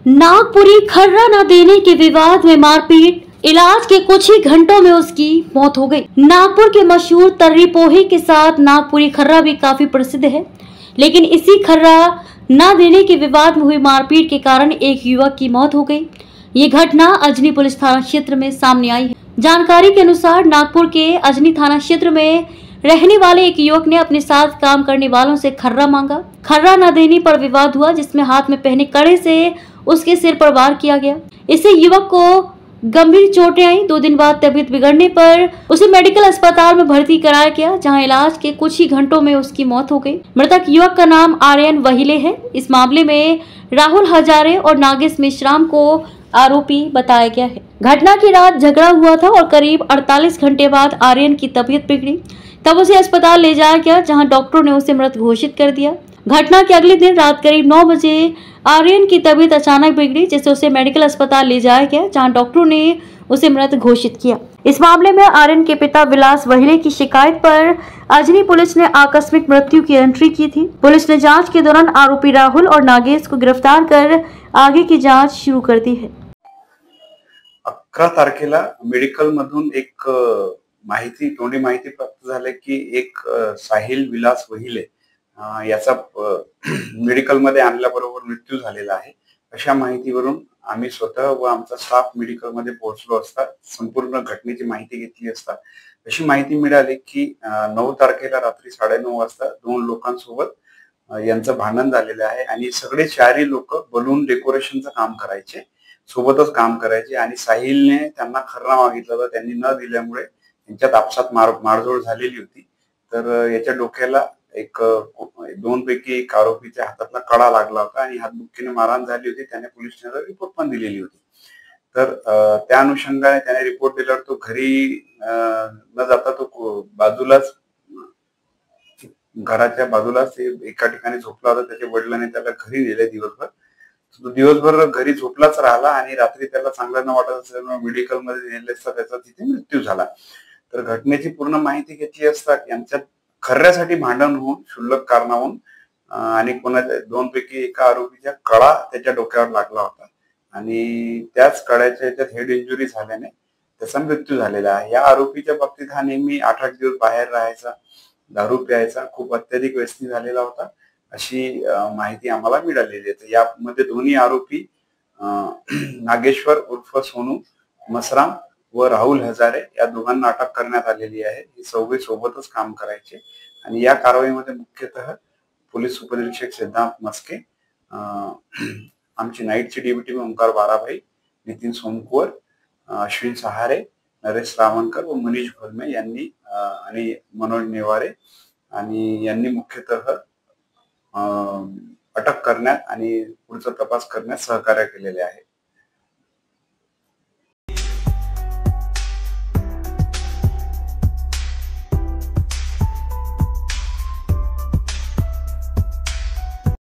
नागपुरी खर्रा न देने के विवाद में मारपीट, इलाज के कुछ ही घंटों में उसकी मौत हो गई। नागपुर के मशहूर तर्री पोहे के साथ नागपुरी खर्रा भी काफी प्रसिद्ध है, लेकिन इसी खर्रा न देने के विवाद में हुई मारपीट के कारण एक युवक की मौत हो गई। ये घटना अजनी पुलिस थाना क्षेत्र में सामने आई है। जानकारी के अनुसार नागपुर के अजनी थाना क्षेत्र में रहने वाले एक युवक ने अपने साथ काम करने वालों से खर्रा मांगा। खर्रा न देने पर विवाद हुआ, जिसमें हाथ में पहने कड़े से उसके सिर पर वार किया गया। इससे युवक को गंभीर चोटें आई। 2 दिन बाद तबीयत बिगड़ने पर उसे मेडिकल अस्पताल में भर्ती कराया गया, जहां इलाज के कुछ ही घंटों में उसकी मौत हो गई। मृतक युवक का नाम आर्यन वहिले है। इस मामले में राहुल हजारे और नागेश मेश्राम को आरोपी बताया गया है। घटना की रात झगड़ा हुआ था और करीब 48 घंटे बाद आर्यन की तबीयत बिगड़ी, तब उसे अस्पताल ले जाया गया, जहां डॉक्टरों ने उसे मृत घोषित कर दिया। घटना के अगले दिन रात करीब 9 बजे आर्यन की तबीयत अचानक बिगड़ी, जिससे उसे मेडिकल अस्पताल ले जाया गया, जहां डॉक्टरों ने उसे मृत घोषित किया। इस मामले में आर्यन के पिता विलास वहिले की शिकायत पर अजनी पुलिस ने आकस्मिक मृत्यु की एंट्री की थी। पुलिस ने जांच के दौरान आरोपी राहुल और नागेश को गिरफ्तार कर आगे की जांच शुरू कर दी है। 11 तारखेला मेडिकल मधून एक तोंडी माहिती प्राप्त झाली की एक साहिल विलास वहिले याचा मेडिकल मध्ये आणल्याबरोबर मृत्यू झालेला आहे। अशा माहितीवरून आम्ही स्वतः व आमचा स्टाफ मेडिकल मध्ये पोहोचलो असता संपूर्ण घटनेची माहिती घेतली असता अशी माहिती मिळाली की 9 तारखेला रात्री 9:30 वाजता 2 लोकांसोबत यांचं भांडण झालेलं आहे आणि सगळे 4 लोक बलून डेकोरेशनचं काम करायचे, सोबतच काम करायचे आणि साहिलने त्यांना खर्रा मागितला होता, त्यांनी न दिल्यामुळे त्यांच्यात आपसात मारझोड झालेली होती। तर याच्या डोक्याला एक 2 पैकी एक आरोपीच्या हातातला कडा लागला होता आणि हातबुक्कीने मारहाण झाली होती। त्याने पोलीस ठाण्यात रिपोर्ट पण दिलेली होती। तर त्या अनुषंगाने त्याने रिपोर्ट दिल्यावर तो घरी न जाता तो बाजूलाच घराच्या बाजूलाच एका ठिकाणी झोपला होता। त्याच्या वडिलांनी त्याला घरी नेले दिवसभर। तो दिवसभर घरी झोपलाच राहिला आणि रात्री त्याला चांगलं न वाटत असल्यामुळे मेडिकल मध्ये नेले असता त्याचा तिथे मृत्यू झाला। तर घटनेची पूर्ण माहिती घेतली असता यांच्यात खर्ऱ्यासाठी भांडण होऊन क्षुल्लक कारणावरून आणि कोणाच्या 2 पैकी एका आरोपीच्या कडा त्याच्या डोक्यावर लागला होता आणि त्याच कड्याच्या याच्यात हेड इंजुरी झाल्याने त्याचा मृत्यू झालेला आहे। या आरोपीच्या बाबतीत हा नेहमी 8-8 दिवस बाहेर राहायचा, दारू प्यायचा, खूप अत्याधिक व्यसनी झालेला होता अशी माहिती आम्हाला मिळालेली आहे। यामध्ये दोन्ही आरोपी नागेश्वर उर्फ सोनू मसराम व राहुल हजारे या दोघांना अटक करण्यात आलेली आहे। हे सगळे सोबतच काम करायचे आणि या कारवाईमध्ये मुख्यतः पोलीस उपनिरीक्षक सिद्धांत मस्के, आमची नाईटची डेप्युटी ओंकार बाराभाई, नितीन सोमकुवर, अश्विन सहारे, नरेश रावणकर व मनीष भोलमे यांनी आणि मनोज नेवारे आणि यांनी मुख्यतः अटक करण्यात आणि पुढचा तपास करण्यात सहकार्य केलेले आहे।